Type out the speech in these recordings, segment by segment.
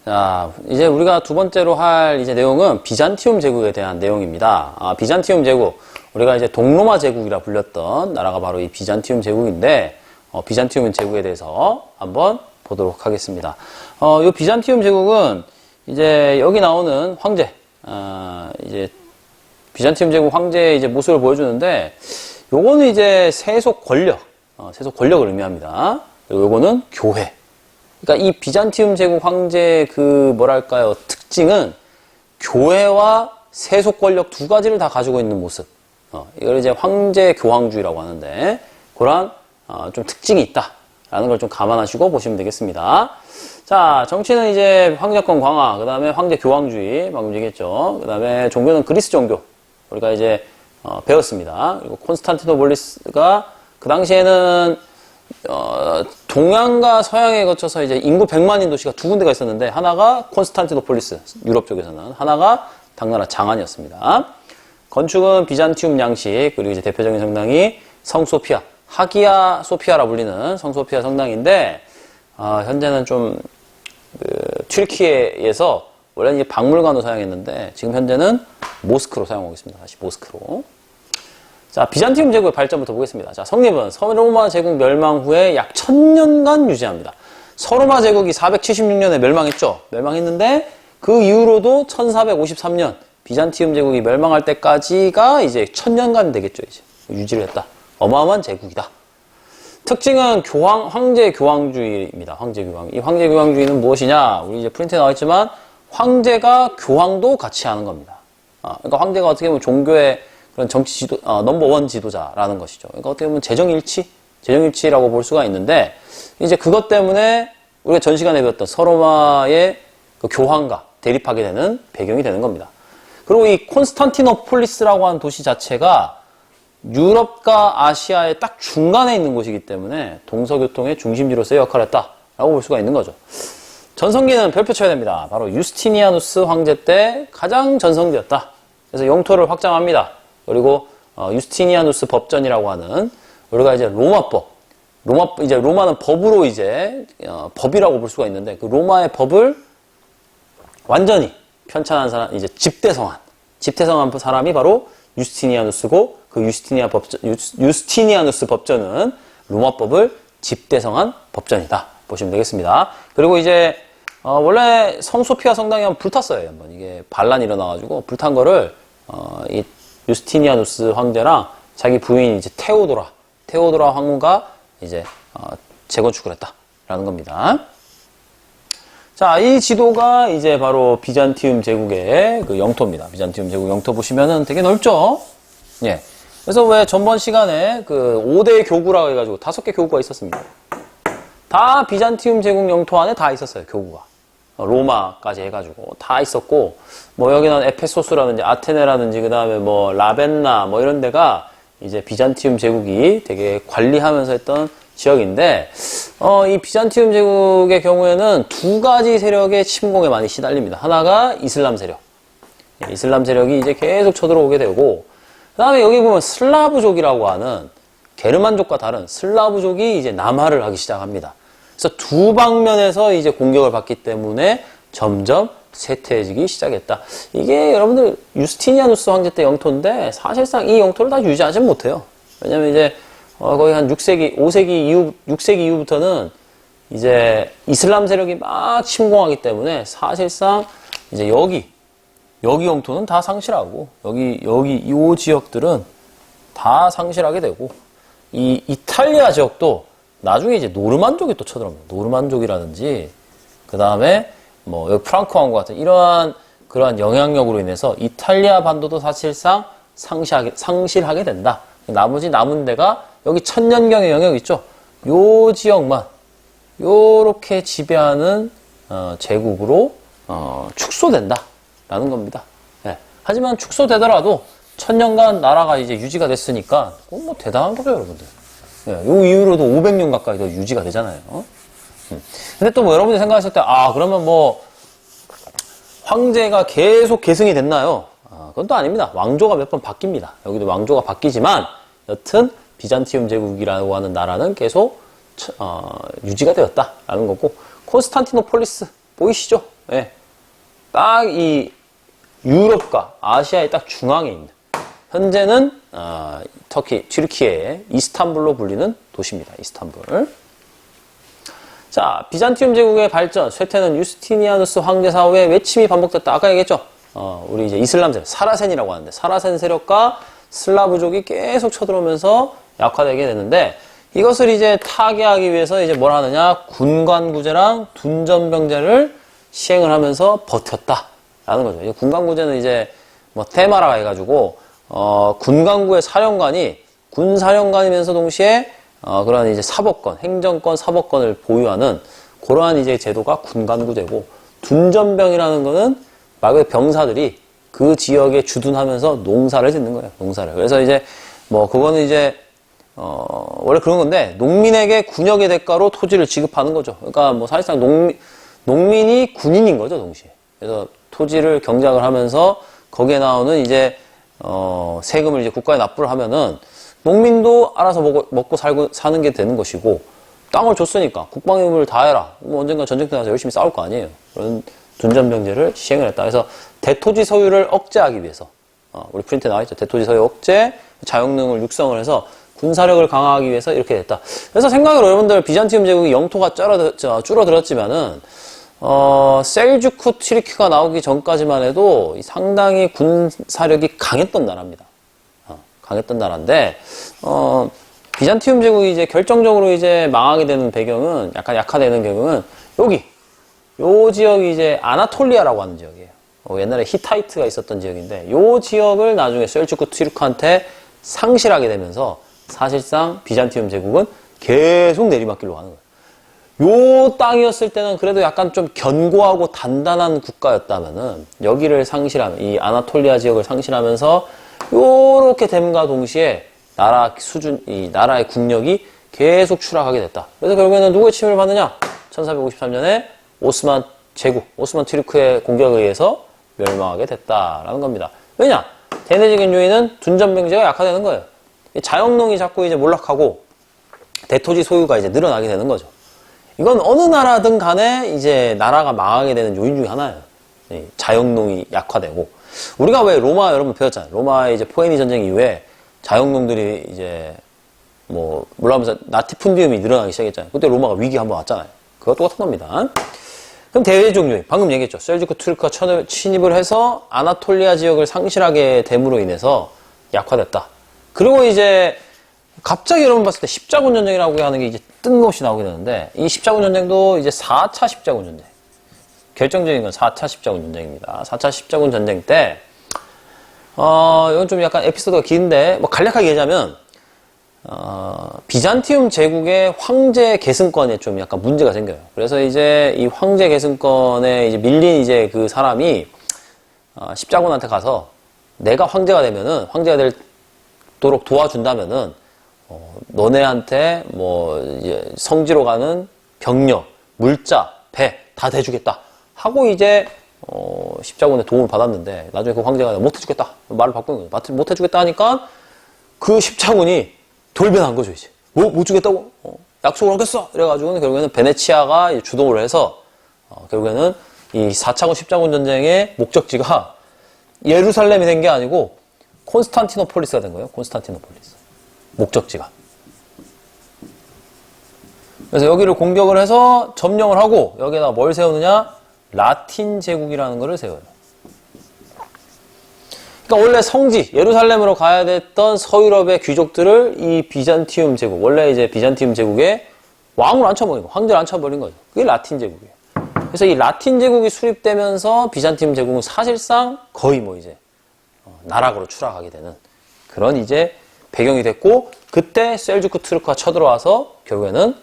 자, 이제 우리가 두 번째로 할 이제 내용은 비잔티움 제국에 대한 내용입니다. 비잔티움 제국, 우리가 이제 동로마 제국이라 불렸던 나라가 바로 이 비잔티움 제국인데, 비잔티움 제국에 대해서 한번 보도록 하겠습니다. 이 비잔티움 제국은 이제 여기 나오는 황제, 이제 비잔티움 제국 황제의 이제 모습을 보여주는데, 요거는 이제 세속 권력을 의미합니다. 그리고 요거는 교회. 그러니까 이 비잔티움 제국 황제의 그 뭐랄까요 특징은 교회와 세속 권력 두 가지를 다 가지고 있는 모습. 이걸 이제 황제 교황주의라고 하는데 그런 좀 특징이 있다라는 걸 좀 감안하시고 보시면 되겠습니다. 자, 정치는 이제 황제권 강화, 그 다음에 황제 교황주의 방금 얘기했죠. 그 다음에 종교는 그리스 종교 우리가 이제 배웠습니다. 그리고 콘스탄티노폴리스가 그 당시에는 동양과 서양에 거쳐서 이제 인구 100만인 도시가 두 군데가 있었는데 하나가 콘스탄티노폴리스, 유럽 쪽에서는 하나가 당나라 장안이었습니다. 건축은 비잔티움 양식, 그리고 이제 대표적인 성당이 성소피아, 하기야 소피아라 불리는 성소피아 성당인데 현재는 좀 튀르키예에서 원래는 이제 박물관으로 사용했는데 지금 현재는 모스크로 사용하고 있습니다. 다시 모스크로. 자, 비잔티움 제국의 발전부터 보겠습니다. 자, 성립은 서로마 제국 멸망 후에 약 1000년간 유지합니다. 서로마 제국이 476년에 멸망했죠. 멸망했는데 그 이후로도 1453년 비잔티움 제국이 멸망할 때까지가 이제 1000년간 되겠죠. 이제 유지를 했다. 어마어마한 제국이다. 특징은 황제 교황주의입니다. 황제 교황. 이 황제 교황주의는 무엇이냐? 우리 이제 프린트에 나와 있지만 황제가 교황도 같이 하는 겁니다. 그러니까 황제가 어떻게 보면 종교의 그런 정치 지도, 넘버원 지도자라는 것이죠. 그러니까 어떻게 보면 재정일치라고 볼 수가 있는데, 이제 그것 때문에 우리가 전 시간에 배웠던 서로마의 그 교황과 대립하게 되는 배경이 되는 겁니다. 그리고 이 콘스탄티노폴리스라고 하는 도시 자체가 유럽과 아시아의 딱 중간에 있는 곳이기 때문에 동서교통의 중심지로서의 역할을 했다라고 볼 수가 있는 거죠. 전성기는 별표 쳐야 됩니다. 바로 유스티니아누스 황제 때 가장 전성기였다. 그래서 영토를 확장합니다. 그리고 유스티니아누스 법전이라고 하는 우리가 이제 로마법, 이제 로마는 법으로 이제 법이라고 볼 수가 있는데 그 로마의 법을 완전히 편찬한 사람, 이제 집대성한 사람이 바로 유스티니아누스고 그 유스티니아누스 법전은 로마법을 집대성한 법전이다 보시면 되겠습니다. 그리고 이제 원래 성소피아 성당이 한번 불탔어요. 한번 이게 반란이 일어나가지고 불탄 거를 이 유스티니아누스 황제랑 자기 부인 이제 테오도라 황후가 이제 재건축을 했다라는 겁니다. 자, 이 지도가 이제 바로 비잔티움 제국의 그 영토입니다. 비잔티움 제국 영토 보시면은 되게 넓죠? 예. 그래서 왜 전번 시간에 그 5대 교구라고 해가지고 5개 교구가 있었습니다. 다 비잔티움 제국 영토 안에 다 있었어요, 교구가. 로마까지 해가지고 다 있었고, 뭐 여기는 에페소스라든지 아테네라든지 그 다음에 뭐 라벤나 뭐 이런 데가 이제 비잔티움 제국이 되게 관리하면서 했던 지역인데, 이 비잔티움 제국의 경우에는 두 가지 세력의 침공에 많이 시달립니다. 하나가 이슬람 세력. 이슬람 세력이 이제 계속 쳐들어오게 되고, 그 다음에 여기 보면 슬라브족이라고 하는 게르만족과 다른 슬라브족이 이제 남하를 하기 시작합니다. 그래서 두 방면에서 이제 공격을 받기 때문에 점점 쇠퇴해지기 시작했다. 이게 여러분들 유스티니아누스 황제 때 영토인데 사실상 이 영토를 다 유지하지 못해요. 왜냐면 이제 거의 한 6세기 이후부터는 이제 이슬람 세력이 막 침공하기 때문에 사실상 이제 여기 영토는 다 상실하고 여기 이 지역들은 다 상실하게 되고 이 이탈리아 지역도 나중에 이제 노르만족이 또 쳐들어옵니다. 노르만족이라든지, 그 다음에 뭐, 여기 프랑크 왕국 같은 그러한 영향력으로 인해서 이탈리아 반도도 사실상 상실하게 된다. 나머지 남은 데가 여기 천년경의 영역 있죠? 요 지역만, 요렇게 지배하는, 제국으로, 축소된다. 라는 겁니다. 예. 하지만 축소되더라도 천년간 나라가 이제 유지가 됐으니까, 그건 뭐 대단한 거죠, 여러분들. 예, 요 이후로도 500년 가까이 더 유지가 되잖아요. 근데 또 뭐 여러분들이 생각하실 때, 그러면 뭐, 황제가 계속 계승이 됐나요? 그건 또 아닙니다. 왕조가 몇 번 바뀝니다. 여기도 왕조가 바뀌지만, 여튼, 비잔티움 제국이라고 하는 나라는 계속, 유지가 되었다라는 거고, 콘스탄티노폴리스, 보이시죠? 예. 딱 이 유럽과 아시아의 딱 중앙에 있는, 현재는 터키, 튀르키예의 이스탄불로 불리는 도시입니다. 이스탄불. 자, 비잔티움 제국의 발전, 쇠퇴는 유스티니아누스 황제 사후에 외침이 반복됐다. 아까 얘기했죠? 우리 이제 이슬람 세력, 사라센이라고 하는데, 사라센 세력과 슬라브족이 계속 쳐들어오면서 약화되게 됐는데, 이것을 이제 타개하기 위해서 이제 뭘 하느냐? 군관구제랑 둔전병제를 시행을 하면서 버텼다라는 거죠. 군관구제는 이제 뭐 테마라 해가지고 군관구의 사령관이 군사령관이면서 동시에 그러한 이제 사법권, 행정권, 사법권을 보유하는 그러한 이제 제도가 군관구제고, 둔전병이라는 거는 말 그대로 병사들이 그 지역에 주둔하면서 농사를 짓는 거예요. 농사를. 그래서 이제 뭐 그거는 이제 원래 그런 건데, 농민에게 군역의 대가로 토지를 지급하는 거죠. 그러니까 뭐 사실상 농민이 군인인 거죠, 동시에. 그래서 토지를 경작을 하면서 거기에 나오는 이제 세금을 이제 국가에 납부를 하면은 농민도 알아서 먹고 살고 사는 게 되는 것이고, 땅을 줬으니까 국방 의무를 다해라. 뭐 언젠가 전쟁터 나서 열심히 싸울 거 아니에요. 그런 둔전병제를 시행을 했다. 그래서 대토지 소유를 억제하기 위해서, 우리 프린트에 나와 있죠. 대토지 소유 억제, 자영능을 육성을 해서 군사력을 강화하기 위해서 이렇게 됐다. 그래서 생각으로 여러분들 비잔티움 제국이 영토가 줄어들었지만은 셀주크 튀르키가 나오기 전까지만 해도 상당히 군사력이 강했던 나라입니다. 강했던 나라인데, 비잔티움 제국이 이제 결정적으로 이제 망하게 되는 배경은, 약간 약화되는 경우는 요 지역이 이제 아나톨리아라고 하는 지역이에요. 옛날에 히타이트가 있었던 지역인데, 요 지역을 나중에 셀주크 튀르크한테 상실하게 되면서 사실상 비잔티움 제국은 계속 내리막길로 가는 거예요. 요 땅이었을 때는 그래도 약간 좀 견고하고 단단한 국가였다면은, 여기를 상실하면, 이 아나톨리아 지역을 상실하면서 요렇게 됨과 동시에 이 나라의 국력이 계속 추락하게 됐다. 그래서 결국에는 누구의 침입을 받느냐? 1453년에 오스만 제국, 오스만 튀르크의 공격에 의해서 멸망하게 됐다라는 겁니다. 왜냐? 대내적인 요인은 둔전병제가 약화되는 거예요. 자영농이 자꾸 이제 몰락하고 대토지 소유가 이제 늘어나게 되는 거죠. 이건 어느 나라든 간에 이제 나라가 망하게 되는 요인 중에 하나예요. 자영농이 약화되고, 우리가 왜 로마 여러분 배웠잖아요. 로마의 이제 포에니 전쟁 이후에 자영농들이 이제 뭐 물러가면서 나티푼디움이 늘어나기 시작했잖아요. 그때 로마가 위기 한번 왔잖아요. 그거 똑같은 겁니다. 그럼 대외적 요인, 방금 얘기했죠. 셀주크 튀르크가 침입을 해서 아나톨리아 지역을 상실하게 됨으로 인해서 약화됐다. 그리고 이제 갑자기 여러분 봤을 때 십자군 전쟁이라고 하는 게 이제 뜬금없이 나오게 되는데, 이 십자군 전쟁도 이제 4차 십자군 전쟁. 결정적인 건 4차 십자군 전쟁입니다. 4차 십자군 전쟁 때, 이건 좀 약간 에피소드가 긴데, 뭐 간략하게 얘기하자면, 비잔티움 제국의 황제 계승권에 좀 약간 문제가 생겨요. 그래서 이제 이 황제 계승권에 이제 밀린 이제 그 사람이, 십자군한테 가서 내가 황제가 되면은, 황제가 되도록 도와준다면은, 너네한테 뭐 이제 성지로 가는 병력, 물자, 배 다 대주겠다 하고 이제 십자군의 도움을 받았는데, 나중에 그 황제가 못 해주겠다 말을 바꾸는 거예요. 못 해주겠다 하니까 그 십자군이 돌변한 거죠. 이제 못 주겠다고 약속을 하겠어 이래가지고 결국에는 베네치아가 주도를 해서 결국에는 이 4차군 십자군 전쟁의 목적지가 예루살렘이 된 게 아니고 콘스탄티노폴리스가 된 거예요. 콘스탄티노폴리스 목적지가. 그래서 여기를 공격을 해서 점령을 하고, 여기에다 뭘 세우느냐? 라틴 제국이라는 것을 세워요. 그러니까 원래 성지, 예루살렘으로 가야 됐던 서유럽의 귀족들을 이 비잔티움 제국, 원래 이제 비잔티움 제국에 왕을 앉혀버린 거, 황제를 앉혀버린 거죠. 그게 라틴 제국이에요. 그래서 이 라틴 제국이 수립되면서 비잔티움 제국은 사실상 거의 뭐 이제 나락으로 추락하게 되는 그런 이제 배경이 됐고, 그때 셀주크 튀르크가 쳐들어와서 결국에는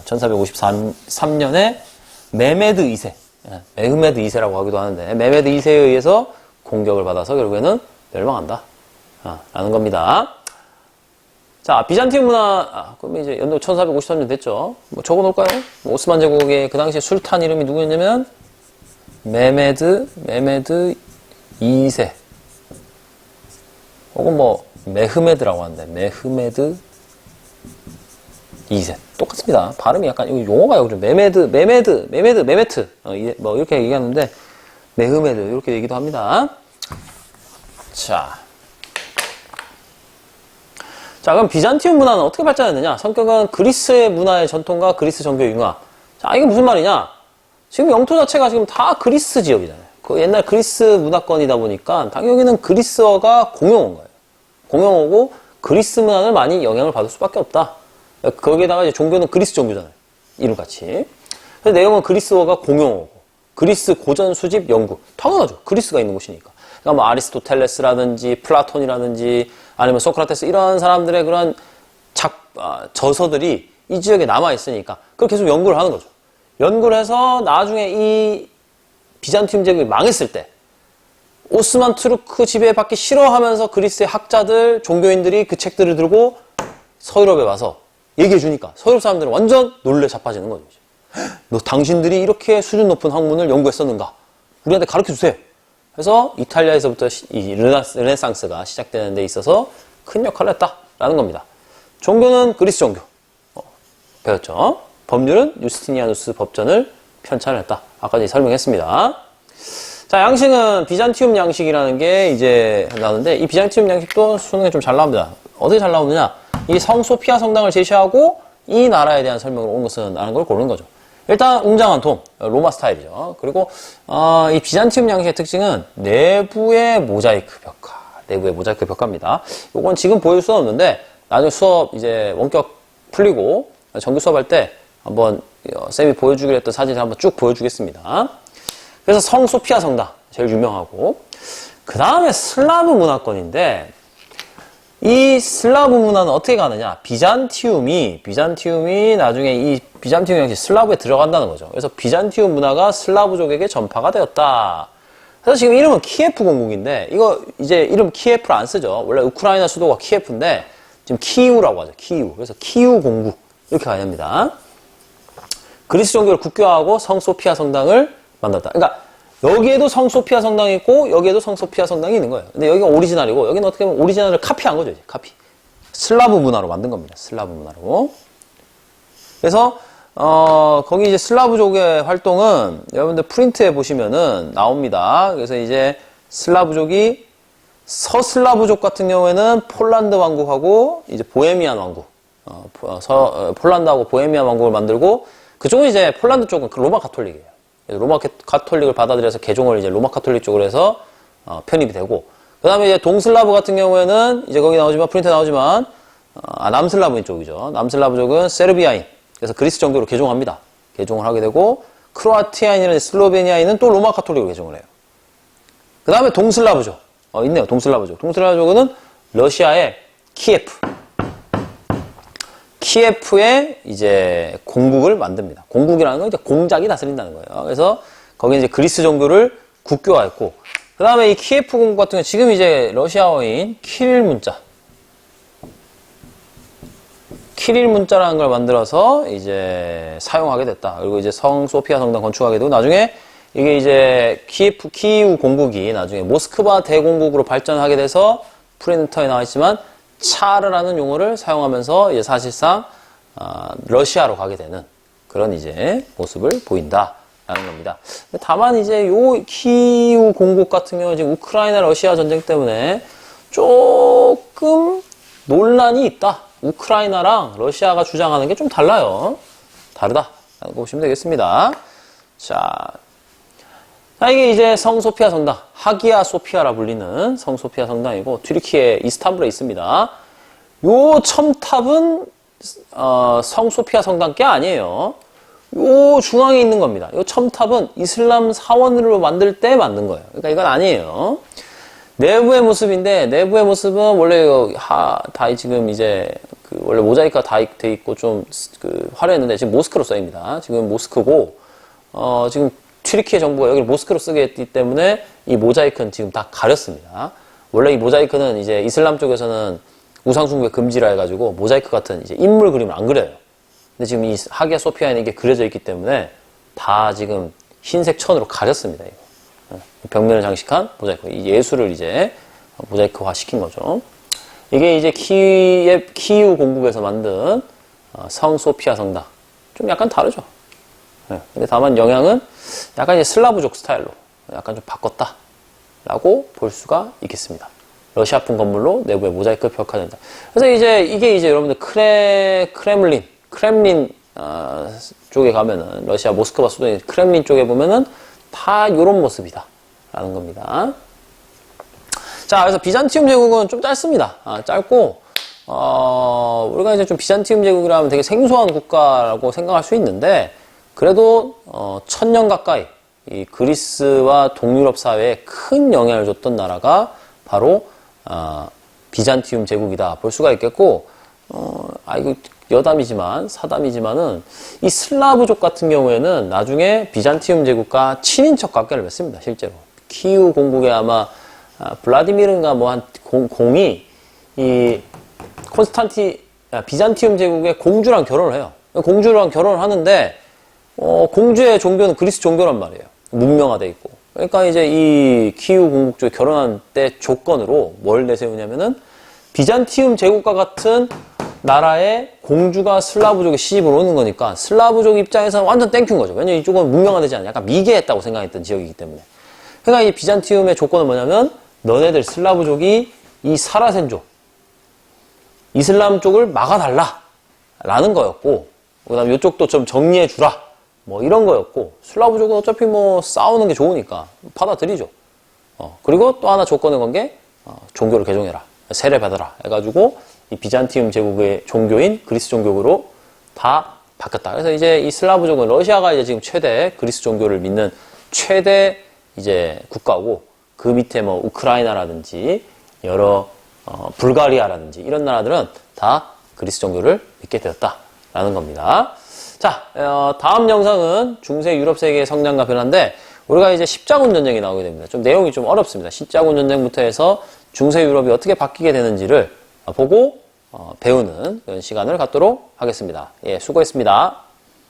1453년에 메메드 2세, 메흐메드 2세라고 하기도 하는데, 메메드 2세에 의해서 공격을 받아서 결국에는 멸망한다 라는 겁니다. 자, 비잔티움 문화, 그럼 이제 연도 1453년 됐죠. 뭐 적어놓을까요? 오스만 제국의 그 당시에 술탄 이름이 누구였냐면 메메드 2세, 혹은 뭐 메흐메드라고 하는데, 메흐메드 2셋. 똑같습니다. 발음이 약간, 용어가 여기 좀 메메트. 뭐, 이렇게 얘기하는데, 메흐메드. 이렇게 얘기도 합니다. 자, 그럼 비잔티움 문화는 어떻게 발전했느냐? 성격은 그리스의 문화의 전통과 그리스 정교 융화. 자, 이게 무슨 말이냐? 지금 영토 자체가 지금 다 그리스 지역이잖아요. 그 옛날 그리스 문화권이다 보니까 당연히는 그리스어가 공용어인 거예요. 공용어고 그리스 문화를 많이 영향을 받을 수밖에 없다. 거기에다가 이제 종교는 그리스 종교잖아요. 이름같이. 그래서 내용은 그리스어가 공용어고 그리스 고전 수집 연구. 당연하죠. 그리스가 있는 곳이니까. 그러니까 뭐 아리스토텔레스라든지 플라톤이라든지 아니면 소크라테스 이런 사람들의 그런 저서들이 이 지역에 남아있으니까 그걸 계속 연구를 하는 거죠. 연구를 해서 나중에 이 비잔티움 제국이 망했을 때 오스만 투르크 지배받기 싫어하면서 그리스의 학자들, 종교인들이 그 책들을 들고 서유럽에 와서 얘기해 주니까 서유럽 사람들은 완전 놀래 자빠지는 거죠. 너 당신들이 이렇게 수준 높은 학문을 연구했었는가? 우리한테 가르쳐 주세요. 그래서 이탈리아에서부터 이 르네상스가 시작되는 데 있어서 큰 역할을 했다라는 겁니다. 종교는 그리스 종교. 배웠죠? 법률은 유스티니아누스 법전을 편찬했다. 아까 이제 설명했습니다. 자, 양식은 비잔티움 양식이라는 게 이제 나오는데 이 비잔티움 양식도 수능에 좀 잘 나옵니다. 어떻게 잘 나오느냐? 이 성소피아 성당을 제시하고 이 나라에 대한 설명을 온 것은 아는 걸 고르는 거죠. 일단 웅장한 돔, 로마 스타일이죠. 그리고 이 비잔티움 양식의 특징은 내부의 모자이크 벽화, 내부의 모자이크 벽화입니다. 이건 지금 보여줄 수는 없는데 나중에 수업 이제 원격 풀리고 정규 수업할 때 한번 쌤이 보여주기로 했던 사진을 한번 쭉 보여주겠습니다. 그래서 성소피아 성당 제일 유명하고 그 다음에 슬라브 문화권인데 이 슬라브 문화는 어떻게 가느냐? 비잔티움이 나중에 이 비잔티움 양식 슬라브에 들어간다는 거죠. 그래서 비잔티움 문화가 슬라브족에게 전파가 되었다. 그래서 지금 이름은 키예프 공국인데 이거 이제 이름 키예프를 안 쓰죠. 원래 우크라이나 수도가 키예프인데 지금 키우라고 하죠. 키우. 그래서 키우 공국 이렇게 가야 됩니다. 그리스 종교를 국교화하고 성소피아 성당을 만들었다. 그러니까 여기에도 성소피아 성당이 있고 여기에도 성소피아 성당이 있는 거예요. 근데 여기가 오리지널이고 여기는 어떻게 보면 오리지널을 카피한 거죠. 이제 카피. 슬라브 문화로 만든 겁니다. 슬라브 문화로. 그래서 거기 이제 슬라브족의 활동은 여러분들 프린트에 보시면은 나옵니다. 그래서 이제 슬라브족이 서슬라브족 같은 경우에는 폴란드 왕국하고 이제 보헤미안 왕국, 폴란드하고 보헤미안 왕국을 만들고 그쪽은 이제 폴란드 쪽은 로마 가톨릭이에요. 로마 가톨릭을 받아들여서 개종을 이제 로마 가톨릭 쪽으로 해서 편입이 되고 그 다음에 이제 동슬라브 같은 경우에는 이제 거기 나오지만 프린트에 나오지만 남슬라브인 쪽이죠. 남슬라브족은 세르비아인 그래서 그리스 정교로 개종합니다. 개종을 하게 되고 크로아티아인이나 슬로베니아인은 또 로마 가톨릭으로 개종을 해요. 그 다음에 동슬라브족 있네요. 동슬라브족. 동슬라브족은 러시아의 키예프의 이제 공국을 만듭니다. 공국이라는 건 이제 공작이 다스린다는 거예요. 그래서 거기 이제 그리스 종교를 국교화했고, 그 다음에 이 키예프 공국 같은 경우 지금 이제 러시아어인 키릴 문자라는 걸 만들어서 이제 사용하게 됐다. 그리고 이제 성 소피아 성당 건축하게 되고 나중에 이게 이제 키이우 공국이 나중에 모스크바 대공국으로 발전하게 돼서 프린터에 나와 있지만 차르라는 용어를 사용하면서 이제 사실상 러시아로 가게 되는 그런 이제 모습을 보인다라는 겁니다. 다만 이제 요 키이우 공국 같은 경우 지금 우크라이나 러시아 전쟁 때문에 조금 논란이 있다. 우크라이나랑 러시아가 주장하는 게 좀 달라요. 다르다라고 보시면 되겠습니다. 자, 이게 이제 성소피아 성당, 하기야 소피아라 불리는 성소피아 성당이고 튀르키예 이스탄불에 있습니다. 요 첨탑은 성소피아 성당 게 아니에요. 요 중앙에 있는 겁니다. 요 첨탑은 이슬람 사원으로 만들 때 만든 거예요. 그러니까 이건 아니에요. 내부의 모습인데 내부의 모습은 원래 다 지금 이제 원래 모자이크가 다 돼 있고 좀 화려했는데 지금 모스크로 써입니다. 지금 모스크고 지금 튀르키예 정부가 여기를 모스크로 쓰게 했기 때문에 이 모자이크는 지금 다 가렸습니다. 원래 이 모자이크는 이제 이슬람 쪽에서는 우상숭배 금지라 해가지고 모자이크 같은 이제 인물 그림을 안 그려요. 근데 지금 이 하기야 소피아에는 이게 그려져 있기 때문에 다 지금 흰색 천으로 가렸습니다. 이거. 벽면을 장식한 모자이크. 이 예술을 이제 모자이크화 시킨 거죠. 이게 이제 키이우 공국에서 만든 성 소피아 성당. 좀 약간 다르죠. 네. 근데 다만 영향은 약간 이제 슬라브족 스타일로 약간 좀 바꿨다라고 볼 수가 있겠습니다. 러시아풍 건물로 내부에 모자이크 벽화된다. 그래서 이게 이제 여러분들 크렘린 쪽에 가면은 러시아 모스크바 수도인 크렘린 쪽에 보면은 다 요런 모습이다라는 겁니다. 자, 그래서 비잔티움 제국은 좀 짧습니다. 짧고 우리가 이제 좀 비잔티움 제국이라면 되게 생소한 국가라고 생각할 수 있는데 그래도 1000년 가까이 이 그리스와 동유럽 사회에 큰 영향을 줬던 나라가 바로 비잔티움 제국이다 볼 수가 있겠고 이거 여담이지만 사담이지만은 이 슬라브족 같은 경우에는 나중에 비잔티움 제국과 친인척 관계를 맺습니다. 실제로 키우 공국에 아마 블라디미르인가 뭐 한 공이 이 비잔티움 제국의 공주랑 결혼을 해요. 공주랑 결혼을 하는데 공주의 종교는 그리스 종교란 말이에요. 문명화돼 있고. 그러니까 이제 이 키우 공국 쪽에 결혼한 때 조건으로 뭘 내세우냐면은 비잔티움 제국과 같은 나라의 공주가 슬라브족에 시집을 오는 거니까 슬라브족 입장에서는 완전 땡큐인 거죠. 왜냐면 이쪽은 문명화되지 않아요. 약간 미개했다고 생각했던 지역이기 때문에. 그러니까 이 비잔티움의 조건은 뭐냐면 너네들 슬라브족이 이 사라센족 이슬람 쪽을 막아달라 라는 거였고 그 다음에 이쪽도 좀 정리해주라 뭐 이런 거였고 슬라브족은 어차피 뭐 싸우는 게 좋으니까 받아들이죠. 그리고 또 하나 조건을 건 게 종교를 개종해라 세례 받아라 해가지고 이 비잔티움 제국의 종교인 그리스 종교로 다 바뀌었다. 그래서 이제 이 슬라브족은 러시아가 이제 지금 최대 그리스 종교를 믿는 최대 이제 국가고 그 밑에 뭐 우크라이나라든지 여러 불가리아라든지 이런 나라들은 다 그리스 종교를 믿게 되었다라는 겁니다. 자, 다음 영상은 중세 유럽 세계의 성장과 변화인데 우리가 이제 십자군 전쟁이 나오게 됩니다. 좀 내용이 좀 어렵습니다. 십자군 전쟁부터 해서 중세 유럽이 어떻게 바뀌게 되는지를 보고 배우는 그런 시간을 갖도록 하겠습니다. 예, 수고했습니다.